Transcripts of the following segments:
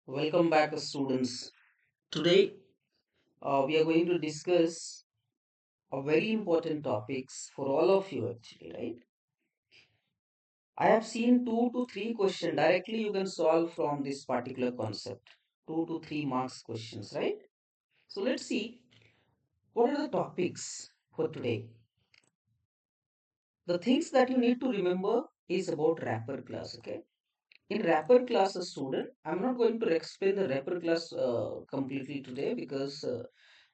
Welcome back, students. Today, we are going to discuss a very important topics for all of you actually, right? I have seen 2 to 3 questions directly you can solve from this particular concept. 2 to 3 marks questions, right? So let's see what are the topics for today. The things that you need to remember is about wrapper class, okay? In wrapper class, a student, I'm not going to explain the wrapper class completely today because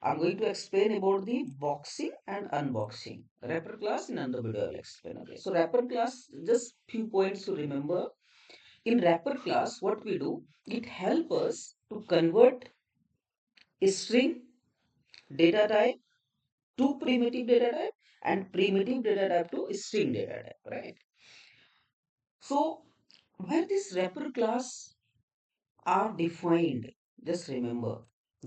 I'm going to explain about the boxing and unboxing. Wrapper class in another video I'll explain. Okay. So wrapper class, just few points to remember. In wrapper class, what we do, it helps us to convert a string data type to primitive data type and primitive data type to string data type, right? So where this wrapper class are defined. Just remember,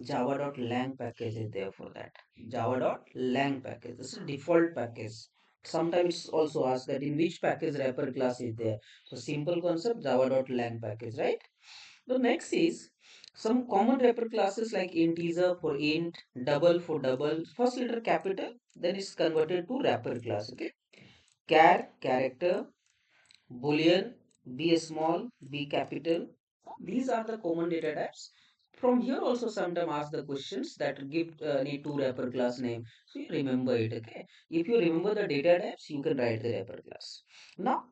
java.lang package is there for that. Java.lang package. This is a default package. Sometimes it's also asked that in which package wrapper class is there. So simple concept, java.lang package, right? The next is some common wrapper classes like integer for int, double for double, first letter capital, then it's converted to wrapper class. Okay. Char, character, boolean, b small, b capital. These are the common data types. From here also sometimes ask the questions that give need to wrapper class name. So you remember it, okay? If you remember the data types, you can write the wrapper class. Now,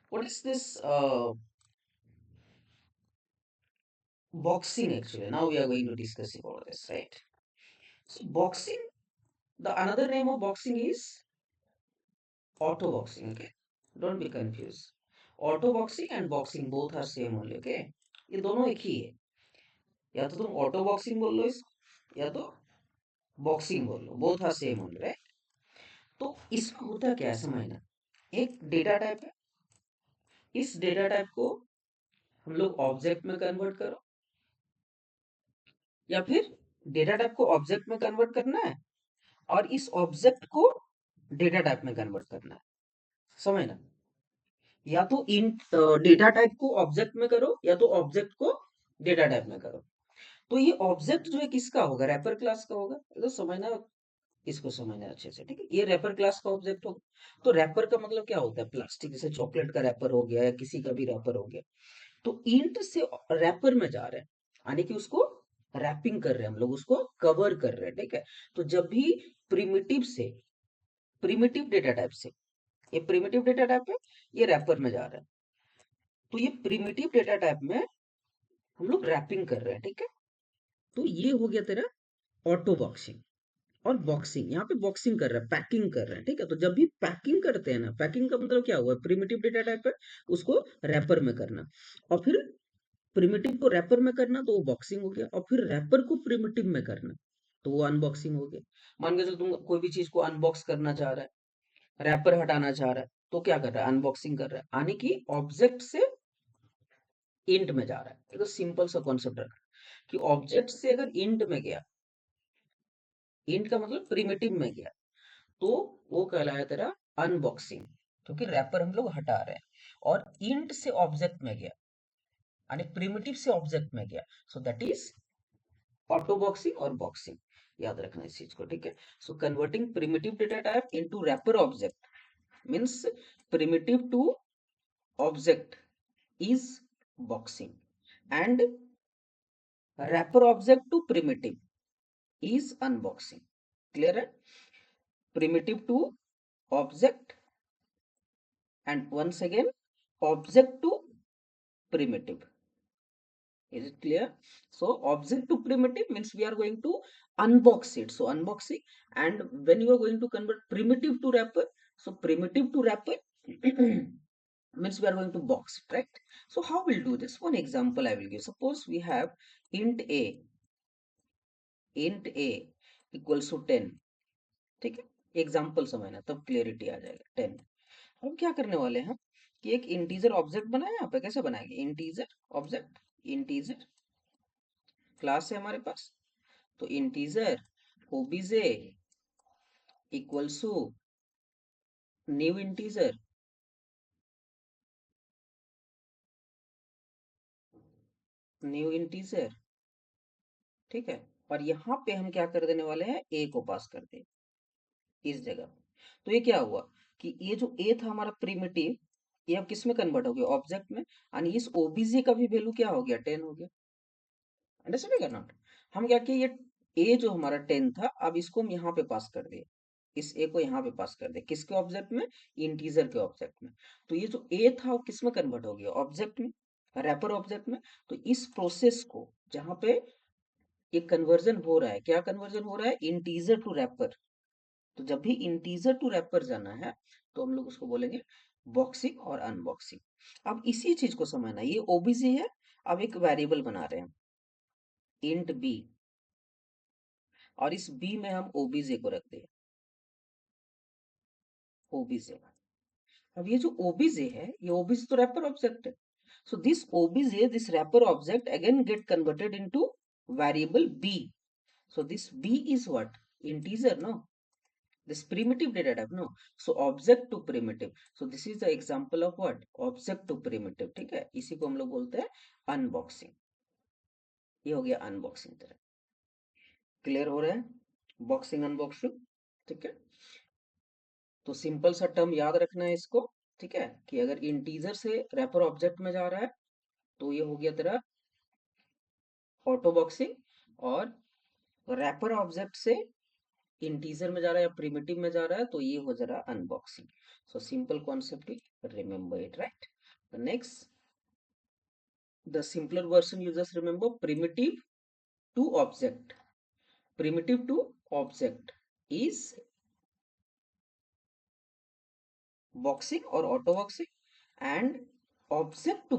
what is this boxing actually? Now we are going to discuss about this, right? So boxing, the another name of boxing is auto boxing, okay? Don't be confused. Auto boxing and boxing both are same only, okay? ये दोनों एक ही है. या तो तुम auto boxing बोल लो इसको या तो बॉक्सिंग बोल लो, both are same only, right? तो इसमें होता क्या है समझना. एक डेटा टाइप है, इस डेटा टाइप को हम लोग ऑब्जेक्ट में कन्वर्ट करो या फिर डेटा टाइप को ऑब्जेक्ट में कन्वर्ट करना है और इस ऑब्जेक्ट को डेटा टाइप में कन्वर्ट करना है. समझना. या तो इन डेटा टाइप को ऑब्जेक्ट में करो या तो ऑब्जेक्ट को डेटा टाइप में करो. तो ये ऑब्जेक्ट जो है किसका होगा? रैपर क्लास का होगा. तो समझना, इसको समझना अच्छे से, ठीक है? ये रैपर क्लास का ऑब्जेक्ट होगा. तो रैपर का मतलब क्या होता है? प्लास्टिक, जैसे चॉकलेट का रैपर हो गया या किसी का भी रैपर हो गया. तो इंट से रैपर में जा रहे हैं, यानी कि उसको रैपिंग कर रहे हैं हम लोग, उसको कवर कर रहे हैं, ठीक है? तो जब भी प्रिमिटिव से, प्रिमिटिव डेटा टाइप से, ये प्रिमिटिव डेटा टाइप है, ये रैपर में जा रहा है. तो ये प्रिमिटिव डेटा टाइप में हम लोग रैपिंग कर रहे हैं, ठीक है? तो ये हो गया तेरा ऑटो बॉक्सिंग. और बॉक्सिंग, यहाँ पे बॉक्सिंग कर रहा है, पैकिंग कर रहा है, ठीक है? तो जब भी पैकिंग करते हैं ना, पैकिंग का मतलब क्या हुआ? प्रिमिटिव डेटा टाइप है, उसको रैपर में करना. और फिर प्रिमिटिव को रैपर में करना तो वो बॉक्सिंग हो गया, और फिर रैपर को प्रिमिटिव में करना तो वो अनबॉक्सिंग हो गया. मान के चलो तुम कोई भी चीज को अनबॉक्स करना चाह रहा है, रैपर हटाना चाह रहा है, तो क्या कर रहा है? अनबॉक्सिंग कर रहा है, यानी कि ऑब्जेक्ट से इंट में जा रहा है. ये तो सिंपल सा कॉन्सेप्ट रखा कि ऑब्जेक्ट से अगर इंट में गया, इंट का मतलब प्रिमिटिव में गया, तो वो कहलाया तेरा अनबॉक्सिंग, क्योंकि रैपर हम लोग हटा रहे हैं. और इंट से ऑब्जेक्ट में गया, यानी प्रिमिटिव से ऑब्जेक्ट में गया, so that is auto boxing और बॉक्सिंग. याद रखना इस चीज को, ठीक है? So converting primitive data type into wrapper object means primitive to object is boxing, and wrapper object to primitive is unboxing. Clear है? Primitive to object, and once again object to primitive. Is it clear? So object to primitive means we are going to unbox it. So unboxing, and when you are going to convert primitive to wrapper, so primitive to wrapper means we are going to box it, right? So how we'll do this? One example I will give. Suppose we have int a, int a equals to 10, ठीक है? Example समझना, तब clarity आ जाएगा. 10. हम क्या करने वाले हैं कि एक इंटीजर ऑब्जेक्ट बनाए. यहाँ पे कैसे बनाएंगे? इंटीजर ऑब्जेक्ट, इंटीजर क्लास है हमारे पास. तो integer OBJ equals to new integer, new integer, ठीक है। और यहाँ पे हम क्या कर देने वाले हैं, ए को पास कर दे इस जगह। तो ये क्या हुआ कि ये जो ए था हमारा प्रिमिटिव, ये अब किस में कन्वर्ट हो गया, ऑब्जेक्ट में। और इस ओबीजे का भी वैल्यू क्या हो गया, 10 हो गया। अंडरस्टैंड या नॉट? हम क्या किए, ये ए जो हमारा 10 था, अब इसको हम यहाँ पे पास कर दिए, इस ए को यहाँ पे पास कर दे, किसके ऑब्जेक्ट में, इंटीजर के ऑब्जेक्ट में। तो ये जो ए था वो किस में कन्वर्ट हो गया, ऑब्जेक्ट में, रैपर ऑब्जेक्ट में। तो इस प्रोसेस को जहाँ पे ये कन्वर्जन हो रहा है, क्या कन्वर्जन हो रहा है, इंटीजर टू रैपर। तो जब भी इंटीजर टू रैपर जाना है तो हम लोग उसको बोलेंगे बॉक्सिंग और अनबॉक्सिंग। अब इसी चीज को समझना, ये ओबीजे है। अब एक वेरिएबल बना रहे हैं इंट बी, और इस बी में हम ओबीजे को रख दें, ओबीजे। अब ये जो ओबीजे है, ये ओबीजे तो रैपर ऑब्जेक्ट है। So this obj, this wrapper object again get converted into variable b. So this b is what? Integer, no? This primitive data type, no? So object to primitive. So this is the example of what? Object to primitive, ठीक है। इसी को हम लोग बोलते हैं unboxing. ये हो गया अनबॉक्सिंग तरह। क्लियर हो रहा है बॉक्सिंग अनबॉक्सिंग, ठीक है। तो सिंपल सा टर्म याद रखना है इसको, ठीक है, कि अगर इंटीजर से रैपर ऑब्जेक्ट में जा रहा है तो ये हो गया तेरा ऑटो बॉक्सिंग, और रैपर ऑब्जेक्ट से इंटीजर में जा रहा है या प्रिमिटिव में जा रहा है तो ये हो जा रहा है unboxing. So simple concept, remember it, right. Next, the simpler version you just remember, primitive to object, primitive to object is boxing or auto boxing, and object to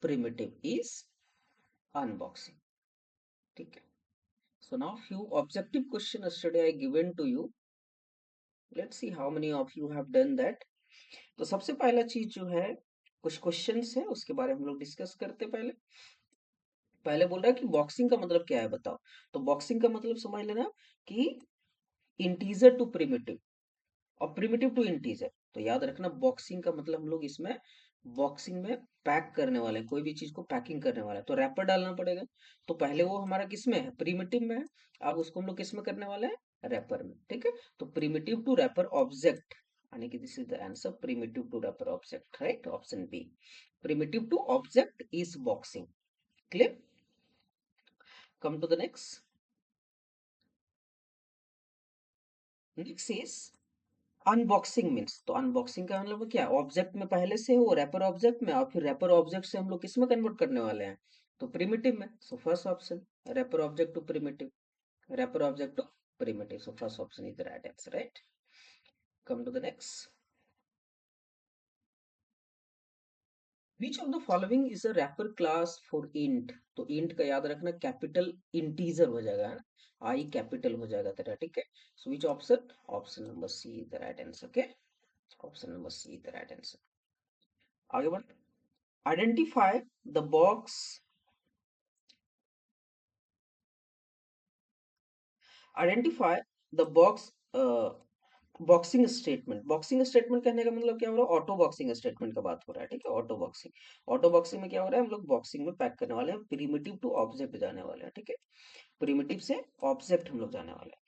primitive is unboxing, ठीक है। So now few objective question yesterday I given to you, let's see how many of you have done that। तो सबसे पहला चीज जो है, कुछ questions है उसके बारे में हम लोग डिस्कस करते पहले। पहले बोल रहा है कि बॉक्सिंग का मतलब क्या है बताओ। तो बॉक्सिंग का मतलब समझ लेना कि इंटीजर टू प्रिमिटिव और प्रिमिटिव टू इंटीजर। तो याद रखना बॉक्सिंग का मतलब हम लोग इसमें बॉक्सिंग में पैक करने वाले हैं, कोई भी चीज को पैकिंग करने वाला है तो रैपर डालना पड़ेगा। तो पहले वो हमारा किस में है, प्रिमिटिव में है। अब उसको हम लोग किस में करने वाले हैं, रैपर में, ठीक है। तो प्रिमिटिव टू रैपर ऑब्जेक्ट, यानी कि this is the answer, primitive to wrapper object, right, option B. Primitive to object is boxing. Clear? Come to the next. Next is unboxing means, तो अनबॉक्सिंग का मतलब क्या, ऑब्जेक्ट में पहले से हो, रैपर ऑब्जेक्ट में, और फिर रैपर ऑब्जेक्ट से हम लोग किस में कन्वर्ट करने वाले हैं, तो प्रिमिटिव में। So first option, wrapper object to primitive, wrapper object to primitive. So first option is the right answer, right. Come to the next, which of the following is a wrapper class for int. तो int का याद रखना capital integer हो जाएगा, है ना, आई capital हो जाएगा तेरा, ठीक है। So which option, option number C is the right answer, okay, option number C is the right answer. आगे बढ़, identify the box, identify the box boxing statement. Boxing statement कहने का मतलब क्या हो रहा है, ऑटो बॉक्सिंग स्टेटमेंट का बात हो रहा है, ठीक है। ऑटो बॉक्सिंग, ऑटो बॉक्सिंग में क्या हो रहा है, हम लोग बॉक्सिंग में पैक करने वाले हैं, प्रिमिटिव टू ऑब्जेक्ट जाने वाले हैं, ठीक है। प्रिमिटिव से ऑब्जेक्ट हम लोग जाने वाले हैं।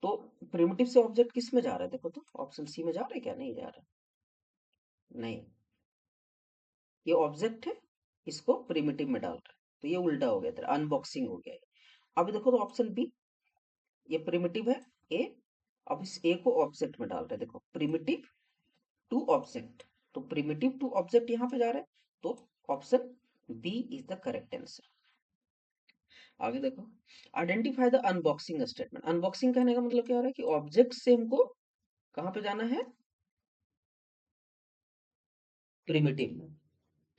तो प्रिमिटिव से ऑब्जेक्ट किस में जा रहा है, देखो तो ऑप्शन सी में जा रहा है क्या, नहीं जा रहा, नहीं, ये ऑब्जेक्ट है, इसको प्रिमिटिव में डाल रहा है, तो ये उल्टा हो गया तेरा, अनबॉक्सिंग हो गया ये। अब देखो तो ऑप्शन बी, ये प्रिमिटिव है ए, अब इस ए को ऑब्जेक्ट में डाल रहे हैं, देखो प्रिमिटिव टू ऑब्जेक्ट, तो प्रिमिटिव टू ऑब्जेक्ट यहाँ पे जा रहा है, तो option B is the correct answer. आगे देखो, identify the unboxing statement. Unboxing कहने का मतलब क्या हो रहा है कि ऑब्जेक्ट से हमको कहाँ पे जाना है, प्रिमिटिव में,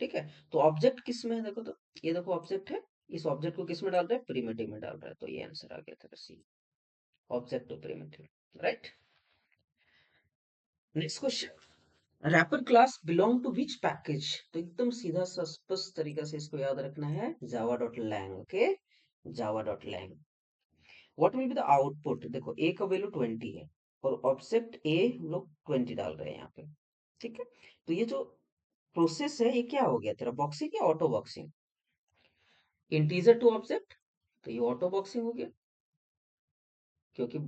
ठीक है। तो ऑब्जेक्ट किस में है, देखो तो ये देखो ऑब्जेक्ट है, इस ऑब्जेक्ट को किस में डाल रहा है, प्रिमिटिव में डाल रहा है, तो ये आंसर आ गया था C, object to primitive, right. Next question, wrapper class belong to which package. तो एकदम सीधा सा स्पष्ट तरीका से इसको याद रखना है, Java dot lang, okay, Java dot lang. What will be the output, देखो ए का वैल्यू 20 है और ऑब्जेक्ट ए हम लोग 20 डाल रहे हैं यहाँ पे, ठीक है। तो ये जो प्रोसेस है ये क्या हो गया तेरा, बॉक्सिंग या auto boxing, integer to object, तो ये ऑटो बॉक्सिंग हो गया, क्योंकि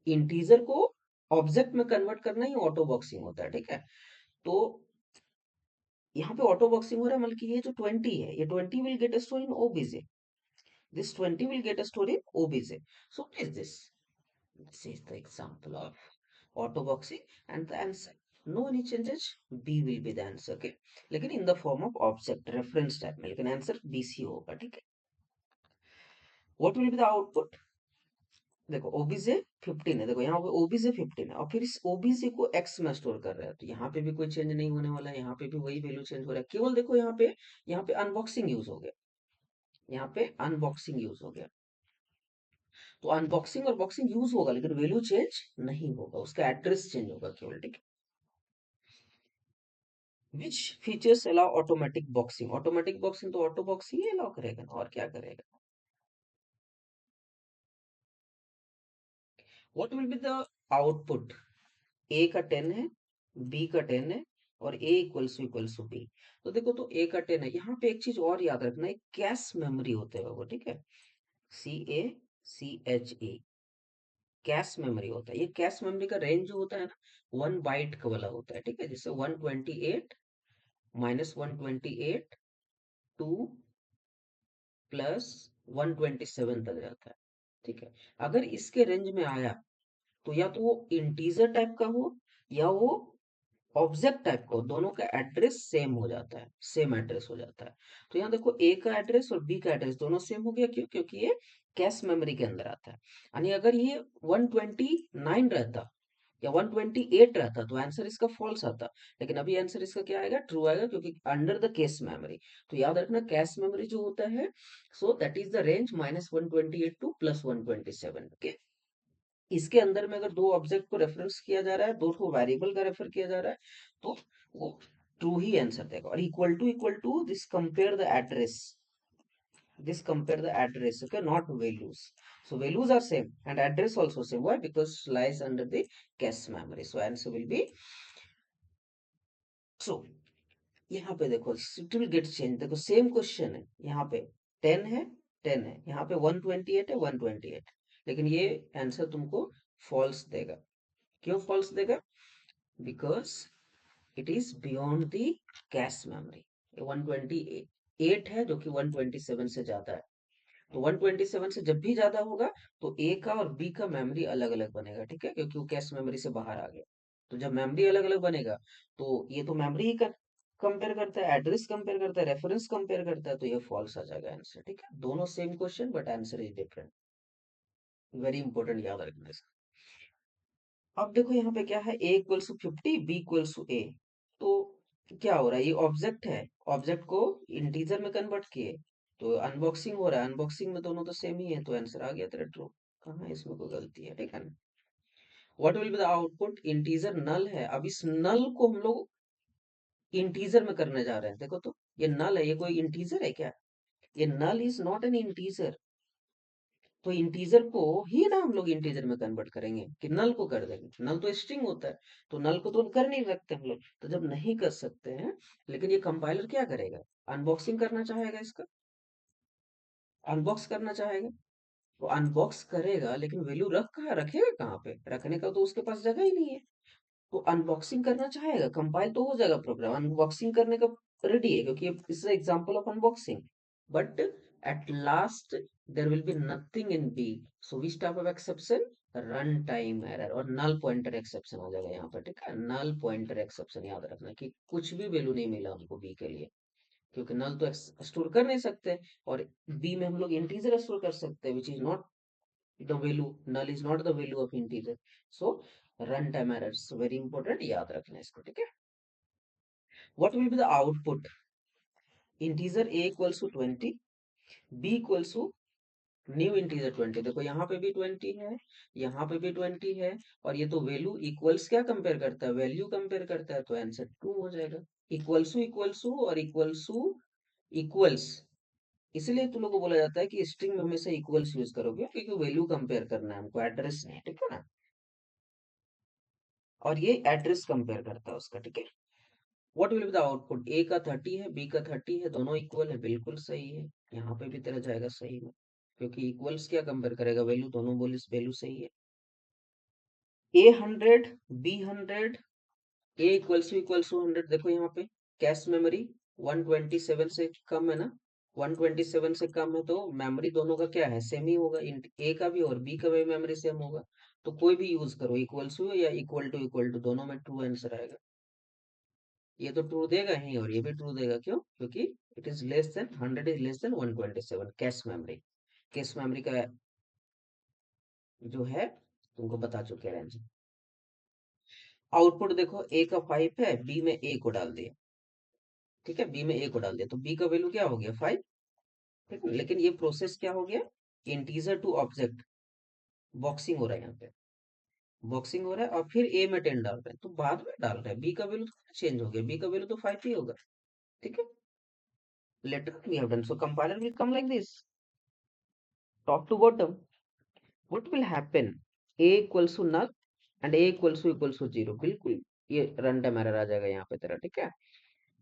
इंटीजर को ऑब्जेक्ट में कन्वर्ट करना ही ऑटो बॉक्सिंग होता है, ठीक है। तो यहाँ पे ऑटो बॉक्सिंग हो रहा है, मतलब कि ये जो 20 है, ये 20 will get store in OBJ, this 20 will get stored in OBJ. So what is this? This is the example of auto boxing and the answer. No any changes. B will be the answer. Okay. लेकिन in the form of object reference type में, लेकिन answer BC होगा, ठीक है। What will be the output? देखो OBJ 15 है, देखो यहाँ पे ओबीजे 15 है और फिर इस ओबीजे को एक्स में स्टोर कर रहा है, तो यहाँ पे भी कोई चेंज नहीं होने वाला है, यहाँ पे भी वही वैल्यू चेंज हो रहा है, केवल देखो यहाँ पे अनबॉक्सिंग यूज हो गया, यहाँ पे अनबॉक्सिंग यूज हो गया। तो अनबॉक्सिंग और बॉक्सिंग यूज होगा लेकिन वैल्यू चेंज नहीं होगा, उसका एड्रेस चेंज होगा केवल, ठीक है। Which features allow automatic boxing, automatic boxing तो ऑटो बॉक्सिंग ही अलाउ करेगा ना, और क्या करेगा। What will be the output, A का 10 है, बी का 10 है और ए इक्वल्स टू बी। तो देखो, तो ए का 10 है, यहाँ पे एक चीज और याद रखना, एक कैश मेमोरी होते हैं वो, ठीक है। CACHE, कैश मेमोरी होता है। ये कैश मेमोरी का रेंज जो होता है ना, 1 बाइट का वाला होता है, ठीक है। जैसे 128 -128 टू +127 तक जाता है, ठीक है। अगर इसके रेंज में आया तो या तो वो इंटीजर टाइप का हो या वो ऑब्जेक्ट टाइप का हो, दोनों का एड्रेस सेम हो जाता है, सेम एड्रेस हो जाता है। तो यहाँ देखो ए का एड्रेस और बी का एड्रेस दोनों सेम हो गया, क्यों? क्योंकि ये कैश मेमोरी के अंदर आता है। यानी अगर ये 129 रहता या 128 रहता तो आंसर इसका फॉल्स आता, लेकिन अभी आंसर इसका क्या आएगा? ट्रू आएगा, क्योंकि अंडर द कैश मेमोरी। तो याद रखना, कैश मेमोरी जो होता है, so that is the range -128 to +127, okay. इसके अंदर में अगर दो ऑब्जेक्ट को रेफरेंस किया जा रहा है, दो ठो वेरिएबल का रेफर किया जा रहा है, तो वो ट्रू ही आंसर देगा। और equal to this compare the address, this compare the address, okay, not values. So values are same and address also same. Why? Because lies under the cache memory. So answer will be true. यहाँ पे देखो it will get change, देखो same question है, यहाँ पे 10 है, 10 है, यहाँ पे 128 है, 128, लेकिन ये आंसर तुमको फॉल्स देगा। क्यों फॉल्स देगा? Because it is beyond the cache memory. 128 है जो कि 127 से ज्यादा है, तो 127 से जब भी ज्यादा होगा तो ए का और बी का मेमोरी अलग अलग बनेगा, ठीक है, क्योंकि वो कैश मेमोरी से बाहर आ गया। तो जब मेमोरी अलग अलग बनेगा तो ये तो मेमोरी ही कंपेयर करता है, एड्रेस कंपेयर करता है, रेफरेंस कंपेयर करता है, तो ये फॉल्स आ जाएगा आंसर, ठीक है। दोनों same question but answer is different, very important, याद रखना इसका। अब देखो यहाँ पे क्या है, A equals to 50, B equals to A. तो क्या हो रहा है, ये ऑब्जेक्ट है, ऑब्जेक्ट को इंटीजर में कन्वर्ट किए, तो अनबॉक्सिंग हो रहा है, अनबॉक्सिंग में दोनों तो सेम ही है, तो आंसर आ गया तेरा ट्रू। कहाँ है इसमें कोई गलती है, ठीक है ना। What will be the output, integer null है, अब इस नल को हम लोग इंटीजर में करने जा रहे हैं। देखो तो ये नल है, ये कोई इंटीजर है क्या? ये null is not an integer. तो इंटीजर को ही ना हम लोग इंटीजर में कन्वर्ट करेंगे कि नल को कर देंगे? नल तो स्ट्रिंग होता है, तो नल को तो हम कर नहीं सकते हम लोग। तो जब नहीं कर सकते हैं, लेकिन ये कंपाइलर क्या करेगा? अनबॉक्सिंग करना चाहेगा, इसका अनबॉक्स करना चाहेगा, तो अनबॉक्स करेगा, लेकिन वैल्यू रखेगा कहाँ पे? रखने का तो उसके पास जगह ही नहीं है। तो अनबॉक्सिंग करना चाहेगा, कंपाइल तो हो जाएगा प्रोग्राम, अनबॉक्सिंग करने का रेडी है, क्योंकि इस example of unboxing. But at last there will be nothing in B. So which type of exception? Run time error और नल पॉइंटर एक्सेप्शन आ जाएगा यहाँ पर, ठीक है। नल पॉइंटर एक्सेप्शन याद रखना कि कुछ भी वैल्यू नहीं मिला हमको बी के लिए, क्योंकि नल तो स्टोर कर नहीं सकते, और बी में हम लोग इंटीजर स्टोर कर सकते हैं, which is not the value, null is not the value of integer. So runtime errors very important, याद रखना इसको, ठीक है। what will be the output, integer a equals to 20, b equals to new integer 20। देखो यहाँ पे भी 20 है, यहाँ पे भी 20 है, और ये तो वैल्यू इक्वल्स क्या कंपेयर करता है? वैल्यू कंपेयर करता है, तो आंसर ट्रू हो जाएगा। इक्वल्स टू और इक्वल्स टू इक्वल्स, इसलिए तुम लोग को बोला जाता है कि स्ट्रिंग में हमेशा इक्वल्स यूज करोगे, क्योंकि वैल्यू कंपेयर करना है हमको, एड्रेस नहीं, ठीक है ना। और ये एड्रेस कंपेयर करता है उसका, ठीक है। What will be the output, A का 30 है, बी का 30 है, दोनों इक्वल है, बिल्कुल सही है। यहाँ पे भी तेरा जाएगा सही में, क्योंकि इक्वल्स क्या कंपेयर करेगा, वैल्यू, दोनों बोले वैल्यू सही है। ए 100, बी 100, ए इक्वल्स टू 100, देखो यहाँ पे कैश मेमोरी 127 से कम है ना, 127 से कम है, तो मेमोरी दोनों का क्या है, सेम ही होगा, ए का भी और बी का भी मेमोरी सेम होगा। तो कोई भी यूज करो, इक्वल्स टू या इक्वल टू, दोनों में ट्रू आंसर आएगा। ये तो ट्रू देगा ही और ये भी ट्रू देगा, क्यों, क्योंकि it is less than 100 is less than 127, cache memory. Cache memory का जो है तुमको बता चुके हैं रेंज। आउटपुट देखो, ए का 5 है, बी में ए को डाल दिया, ठीक है, बी में ए को डाल दिया, तो बी का वैल्यू क्या हो गया, 5, ठीक है। लेकिन ये प्रोसेस क्या हो गया, इंटीजर टू ऑब्जेक्ट, बॉक्सिंग हो रहा है यहाँ पे, बॉक्सिंग हो रहा है, और फिर ए में 10 डाल रहे हैं, तो बाद में डाल रहे हैं, बी का वैल्यू तो चेंज हो गया, बी का वैल्यू तो 5 ही होगा, ठीक है। Later we have done, so compiler will come like this, top to bottom, what will happen, a equals to null and a equals to 0, बिल्कुल ये रन टाइम एरर आ जाएगा यहाँ पे तेरा, ठीक है।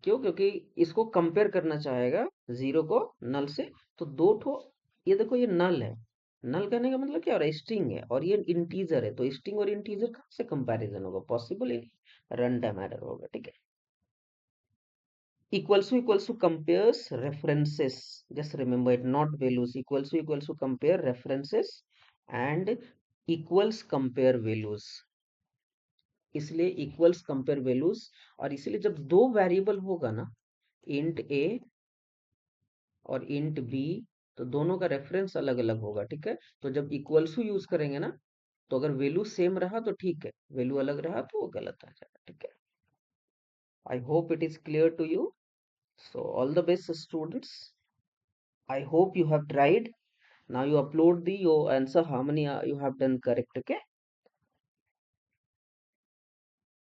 क्यों, क्योंकि इसको कंपेयर करना चाहेगा जीरो को नल से, तो दो ठो, ये देखो ये नल है, नल करने का मतलब क्या हो रहा है, स्ट्रिंग है, और ये इंटीजर है, तो स्ट्रिंग और इंटीजर कहाँ से कंपैरिजन होगा, पॉसिबल ही नहीं, रन टाइम एरर होगा, ठीक है। Equals to compares references, just remember it, not values, equals to compare references and equals compare values, इसलिए equals compare values, और इसलिए जब दो वेरिएबल होगा ना, int a और int b, तो दोनों का रेफरेंस अलग अलग होगा, ठीक है। तो जब इक्वल्स टू यूज करेंगे ना, तो अगर वैल्यू सेम रहा तो ठीक है, वैल्यू अलग रहा तो वो गलत आ जाएगा, ठीक है। I hope it is clear to you, so all the best students, I hope you have tried. Now you upload the your answer how many you have done correct, okay.